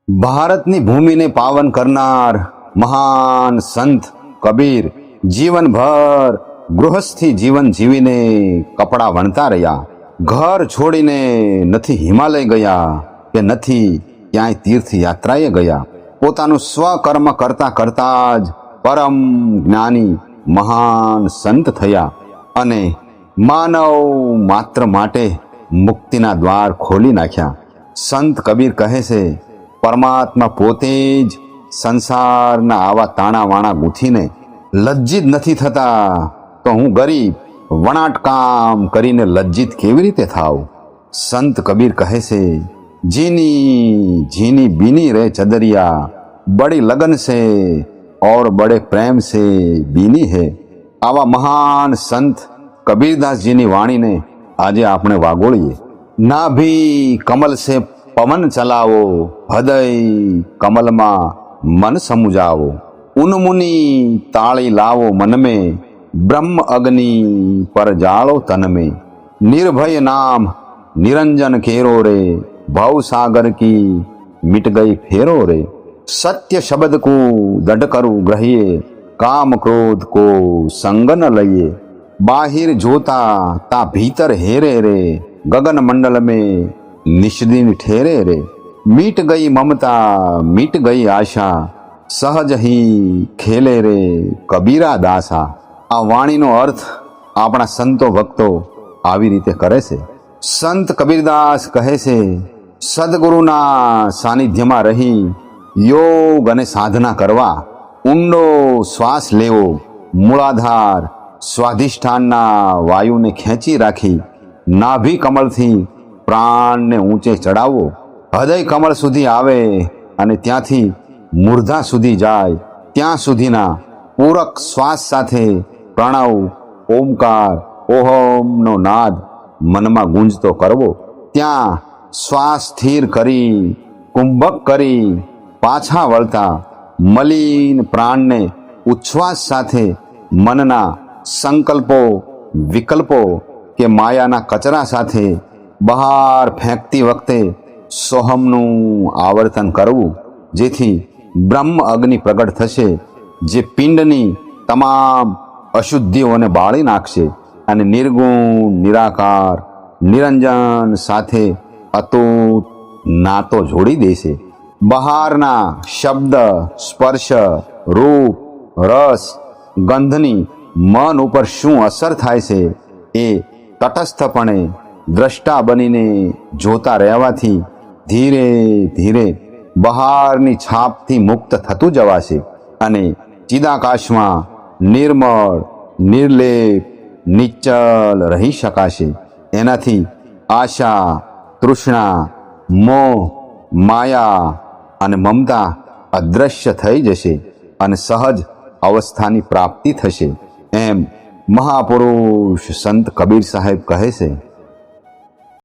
ભારતની ભૂમિને પાવન કરનાર મહાન સંત કબીર જીવનભર ગૃહસ્થી જીવન જીવીને કપડાં વણતા રહ્યા. ઘર છોડીને નથી હિમાલય ગયા કે નથી ક્યાંય તીર્થયાત્રાએ ગયા. પોતાનું સ્વકર્મ કરતા કરતા જ પરમ જ્ઞાની મહાન સંત થયા અને માનવ માત્ર માટે મુક્તિના દ્વાર ખોલી નાખ્યા. સંત કબીર કહે છે, પરમાત્મા પોતે જ સંસારના આવા તાણાવાણા ગૂંથીને લજ્જિત નથી થતા, તો હું ગરીબ વણાટકામ કરીને લજ્જિત કેવી રીતે થાવ? સંત કબીર કહે છે, જીની જીની બીની રે ચદરિયા, બડી લગન સે और बड़े प्रेम से बीनी है. આવા મહાન સંત કબીરદાસજીની વાણીને આજે આપણે વાગોળીએ. નાભી કમલ સે પવન ચલાવો, હૃદય કમલમાં મન સમુજાવો. ઉન્મુની તાળી લાવો મન में, બ્રહ્મ અગ્નિ પર જાળો તન में. निर्भय नाम निरंजन केरो रे, भव सागर की मिट गई फेरो रे. सत्य शब्द को दृढ़ करूं ग्रहिए, काम क्रोध को संग न लइए. बाहिर जोता ता भीतर हेरे रे, गगन मंडल में निष्दिन ठेरे रे. मीट गई ममता मीट गई आशा, સહજ હી ખેલે રે કબીરા દાસા. આ વાણીનો અર્થ આપણા સંતો ભક્તો આવી રીતે કરે છે. સંત કબીરદાસ કહે છે, સદગુરુના સાનિધ્યમાં રહી યોગ અને સાધના કરવા, ઊંડો શ્વાસ લેવો, મૂળાધાર સ્વાધિષ્ઠાનના વાયુને ખેંચી રાખી, નાભી કમળથી પ્રાણને ઊંચે ચડાવવો, હૃદય કમળ સુધી આવે અને ત્યાંથી મૂર્ધા સુધી જાય, ત્યાં સુધીના પૂરક શ્વાસ સાથે પ્રણવ ઓમકાર ઓહમનો નાદ મનમાં ગુંજતો કરવો. ત્યાં શ્વાસ સ્થિર કરી કુંભક કરી પાછા વળતા મલિન પ્રાણને ઉચ્છ્વાસ સાથે મનના સંકલ્પો વિકલ્પો કે માયાના કચરા સાથે બહાર ફેંકતી વખતે સોહમનું આવર્તન કરવું, જેથી બ્રહ્મ અગ્નિ પ્રગટ થશે, જે પિંડની તમામ અશુદ્ધિઓને બાળી નાખશે અને નિર્ગુણ નિરાકાર નિરંજન સાથે અતૂટ નાતો જોડી દેશે. બહારના શબ્દ સ્પર્શ રૂપ રસ ગંધની મન ઉપર શું અસર થાય છે એ તટસ્થપણે દ્રષ્ટા બનીને જોતા રહેવાથી ધીરે ધીરે બહારની છાપથી મુક્ત થતું જવાશે અને ચિદાકાશમાં નિર્મળ નિર્લેપ નિશ્ચલ રહી શકાશે. એનાથી આશા તૃષ્ણા મોહ માયા અને મમતા અદૃશ્ય થઈ જશે અને સહજ અવસ્થાની પ્રાપ્તિ થશે. એમ મહાપુરુષ સંત કબીર સાહેબ કહે છે.